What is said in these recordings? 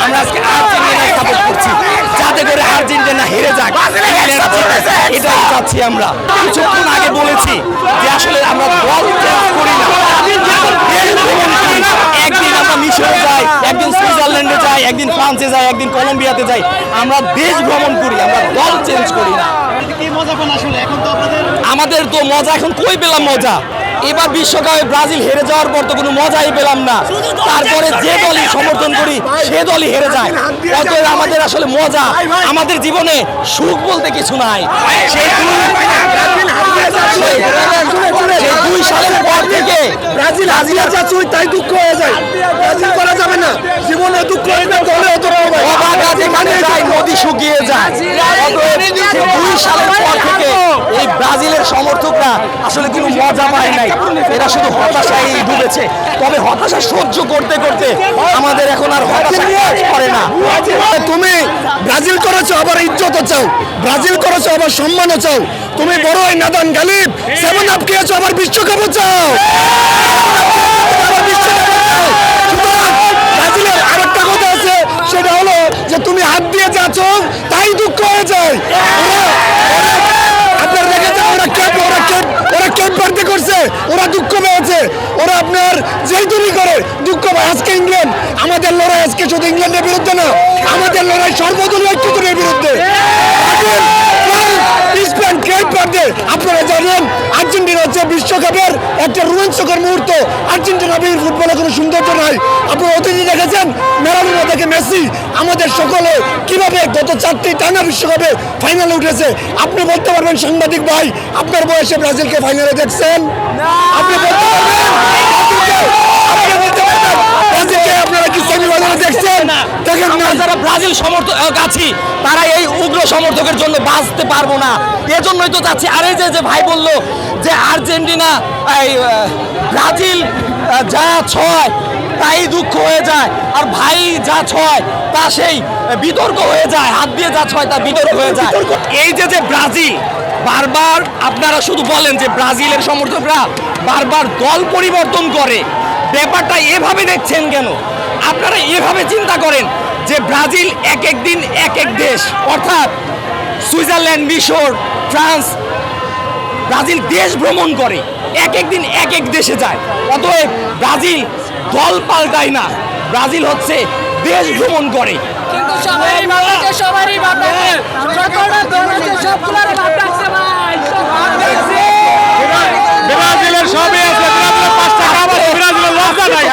আমরা আজকে Argentina support করছি, যাতে করে আর্জেন্টিনা হেরে যাক, এটাই চাচ্ছি আমরা। কিছুক্ষণ আগে বলেছি যে আসলে আমরা দল চেঞ্জ করি না, একদিন আমরা মিশরে যাই, একদিন সুইজারল্যান্ডে যাই, একদিন ফ্রান্সে যাই, একদিন কলম্বিয়াতে যাই, আমরা দেশ ভ্রমণ করি, আমরা দল চেঞ্জ করি না। আমাদের তো মজা এখন কই পেলাম মজা, এবার বিশ্বকাপে ব্রাজিল হেরে যাওয়ার পর তো কোনো মজাই পেলাম না। তারপরে যে দলই সমর্থন করি সে দলই হেরে যায়, অতএব আমাদের আসলে মজা, আমাদের জীবনে সুখ বলতে কিছু নাই। সেই 2 সালের পর থেকে ব্রাজিল হাজিরা চাচুই তাই দুঃখ হয়ে যায়, ব্রাজিল করা যাবে না, জীবনে দুঃখ হইবে দলে হতে হবে, অবাগা যেখানে যায় নদী শুকিয়ে যায়। অতএব সেই 2 সালের পর থেকে এই ব্রাজিলের সমর্থকরা আসলে কোনো মজা পায় নাই, এরা শুধু হতাশায় ডুবেছে। তবে হতাশা সহ্য করতে করতে আমাদের এখন আর হতাশা কাজ করে না। তুমি ব্রাজিল করেছো আবার ইজ্জতও চাও, ব্রাজিল করেছো আবার সম্মানও চাও, তুমি বড় এই নাদান গালিব 7 আপ খেয়েছো আবার বিশ্বকাপও চাও। ব্রাজিলের আরেকটা কথা আছে, সেটা হলো যে তুমি হাত দিয়ে যাচ্ছ তাই দুঃখ হয়ে যায়। আপনার দেখেছেন ওরা কেপ পার্টি করছে, ওরা দুঃখ পেয়েছে, ওরা আপনার যেই দূরই করে দুঃখ পায়। আজকে ইংল্যান্ড, আমাদের লড়াই আজকে শুধু ইংল্যান্ডের বিরুদ্ধে না, আমাদের লড়াই সর্বদলীয় ঐক্যের বিরুদ্ধে। আপনারা জানেন আর্জেন্টিনা হচ্ছে বিশ্বকাপের একটা রোমাঞ্চকর মুহূর্ত। আর্জেন্টিনা বীর ফুটবলে কোনো সৌন্দর্য নাই। আপনারা অতীতে দেখেছেন ম্যারাডোনা থেকে মেসি, আমাদের সকলে কিভাবে গত 4টি টানা বিশ্বকাপে ফাইনালে উঠেছে। আপনি বলতে পারবেন সাংবাদিক ভাই, আপনার বয়সে ব্রাজিলকে ফাইনালে দেখছেন? আপনি বলতে পারবেন আপনারা কি সেমিফাইনালে দেখছেন? দেখেন না। যারা ব্রাজিল সমর্থক আছি তারা এই উগ্র সমর্থকের জন্য বাঁচতে পারবো না, এজন্যই তো চাচ্ছি। আর এই যে ভাই বললো যে আর্জেন্টিনা ব্রাজিল যা ছয় তাই দুঃখ হয়ে যায়, আর ভাই যা ছয় তা সেই বিতর্ক হয়ে যায়, হাত দিয়ে যা ছয় তা বিতর্ক হয়ে যায়। এই যে ব্রাজিল বারবার আপনারা শুধু বলেন যে ব্রাজিলের সমর্থকরা বারবার দল পরিবর্তন করে, ব্যাপারটা এভাবে দেখছেন কেন? আপনারা এভাবে চিন্তা করেন যে ব্রাজিল এক এক দিন এক এক দেশ, অর্থাৎ সুইজারল্যান্ড, মিশর, ফ্রান্স, ব্রাজিল দেশ ভ্রমণ করে, এক এক দিন এক এক দেশে যায়। অতএব ব্রাজিল দল পাল্টায় না, ব্রাজিল হচ্ছে দেশ ভ্রমণ করে। কিন্তু সবারই ভাব রাখছে, সকলটা দল আছে, সবগুলোর ভাব রাখছে ভাই, ব্রাজিলের সবই আছে, ব্রাজিলের 5টা খাবার, ব্রাজিলের লজ্জা নাই।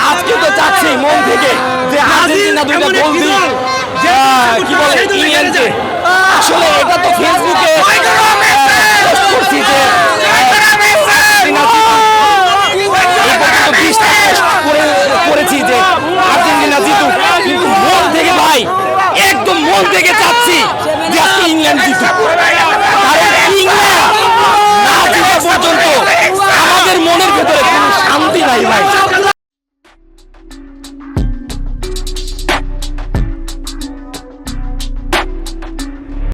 আজকে তো চাচ্ছি মন থেকে যে আর্জেন্টিনা 2টা গোল দিল, কি বলে ইংল্যান্ডে। আসলে এটা তো ফেসবুকে পোস্ট করছি যে করেছি যে আর্জেন্টিনা জিতুক, কিন্তু মন থেকে ভাই একদম মন থেকে চাচ্ছি যে আজকে ইংল্যান্ড জিতুক। কারণ ইংল্যান্ড না জিতা পর্যন্ত আমাদের মনের ভেতরে